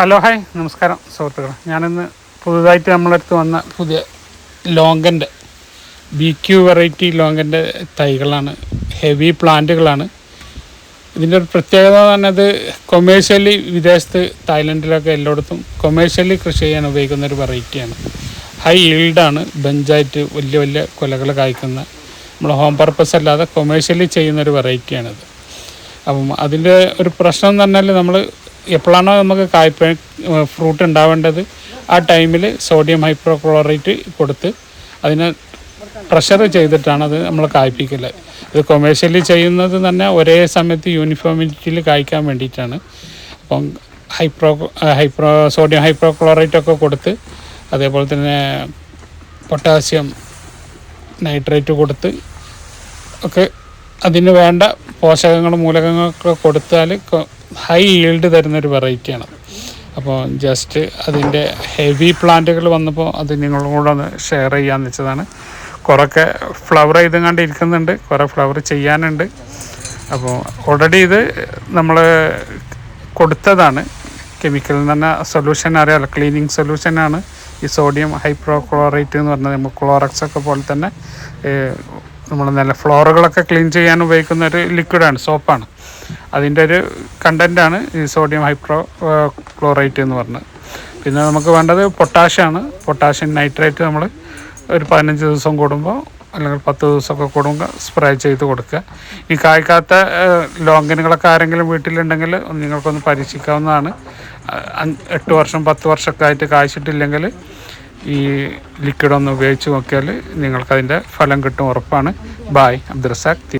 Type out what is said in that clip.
Hello hi നമസ്കാരം സുഹൃത്തുക്കളെ. ഞാനിന്ന് പുതുതായിട്ട് നമ്മളടുത്ത് വന്ന പുതിയ ലോങ്കൻ്റെ BQ വെറൈറ്റി ലോങ്കൻ്റെ തൈകളാണ്. ഹെവി പ്ലാന്റുകളാണ്. ഇതിൻ്റെ ഒരു പ്രത്യേകത എന്ന് പറഞ്ഞത് കൊമേഴ്ഷ്യലി വിദേശത്ത് തായ്ലൻഡിലൊക്കെ എല്ലായിടത്തും കൊമേഴ്ഷ്യലി കൃഷി ചെയ്യാൻ ഉപയോഗിക്കുന്ന ഒരു വെറൈറ്റിയാണ്. ഹൈ ഈൽഡാണ്. ബെഞ്ചായിട്ട് വലിയ വലിയ കൊലകൾ കായ്ക്കുന്ന, നമ്മൾ ഹോം പർപ്പസ് അല്ലാതെ കൊമേഴ്ഷ്യലി ചെയ്യുന്നൊരു വെറൈറ്റിയാണിത്. അപ്പം അതിൻ്റെ ഒരു പ്രശ്നം എന്ന് പറഞ്ഞാൽ നമ്മൾ എപ്പോഴാണോ നമുക്ക് ഫ്രൂട്ട് ഉണ്ടാവേണ്ടത് ആ ടൈമിൽ സോഡിയം ഹൈപ്രോക്ലോറേറ്റ് കൊടുത്ത് അതിനെ പ്രഷർ ചെയ്തിട്ടാണ് അത് നമ്മൾ കായ്പ്പിക്കൽ. ഇത് കൊമേഴ്ഷ്യലി ചെയ്യുന്നത് തന്നെ ഒരേ സമയത്ത് യൂണിഫോമിറ്റിയിൽ കായ്ക്കാൻ വേണ്ടിയിട്ടാണ്. അപ്പം സോഡിയം ഹൈപ്രോക്ലോറേറ്റൊക്കെ കൊടുത്ത്, അതേപോലെ തന്നെ പൊട്ടാസ്യം നൈട്രേറ്റ് കൊടുത്ത് ഒക്കെ അതിന് വേണ്ട പോഷകങ്ങളും മൂലകങ്ങളൊക്കെ കൊടുത്താൽ ഹൈ ഈൽഡ് തരുന്നൊരു വെറൈറ്റിയാണ്. അപ്പോൾ ജസ്റ്റ് അതിൻ്റെ ഹെവി പ്ലാന്റുകൾ വന്നപ്പോൾ അത് നിങ്ങളുടെ കൂടെ ഒന്ന് ഷെയർ ചെയ്യാമെന്ന് വെച്ചതാണ്. കുറേയൊക്കെ ഫ്ലവർ ചെയ്തുകൊണ്ട് ഇരിക്കുന്നുണ്ട്, കുറേ ഫ്ലവർ ചെയ്യാനുണ്ട്. അപ്പോൾ ഓൾറെഡി ഇത് നമ്മൾ കൊടുത്തതാണ്. കെമിക്കൽ എന്ന് പറഞ്ഞാൽ സൊല്യൂഷൻ അറിയാമല്ലോ, ക്ലീനിങ് സൊല്യൂഷനാണ് ഈ സോഡിയം ഹൈപ്രോക്ലോറേറ്റ് എന്ന് പറഞ്ഞത്. നമ്മൾ ക്ലോറക്സ് ഒക്കെ പോലെ തന്നെ നമ്മൾ നല്ല ഫ്ലോറുകളൊക്കെ ക്ലീൻ ചെയ്യാൻ ഉപയോഗിക്കുന്ന ഒരു ലിക്വിഡാണ്, സോപ്പാണ്. അതിൻ്റെ ഒരു കണ്ടൻറ്റാണ് ഈ സോഡിയം ക്ലോറേറ്റ് എന്ന് പറഞ്ഞത്. പിന്നെ നമുക്ക് വേണ്ടത് പൊട്ടാഷ്യാണ്. പൊട്ടാഷ്യം നൈട്രേറ്റ് നമ്മൾ ഒരു 15 ദിവസം കൂടുമ്പോൾ അല്ലെങ്കിൽ 10 ദിവസമൊക്കെ കൂടുമ്പോൾ സ്പ്രേ ചെയ്ത് കൊടുക്കുക. ഈ കായ്ക്കാത്ത ലോങ്കനുകളൊക്കെ ആരെങ്കിലും വീട്ടിലുണ്ടെങ്കിൽ നിങ്ങൾക്കൊന്ന് പരീക്ഷിക്കാവുന്നതാണ്. 8 വർഷം 10 വർഷമൊക്കെ ആയിട്ട് കായ്ച്ചിട്ടില്ലെങ്കിൽ ഈ ലിക്വിഡ് ഒന്ന് ഉപയോഗിച്ച് നോക്കിയാൽ നിങ്ങൾക്കതിൻ്റെ ഫലം കിട്ടും, ഉറപ്പാണ്. ബായ്. അബ്ദുറസാഖ്.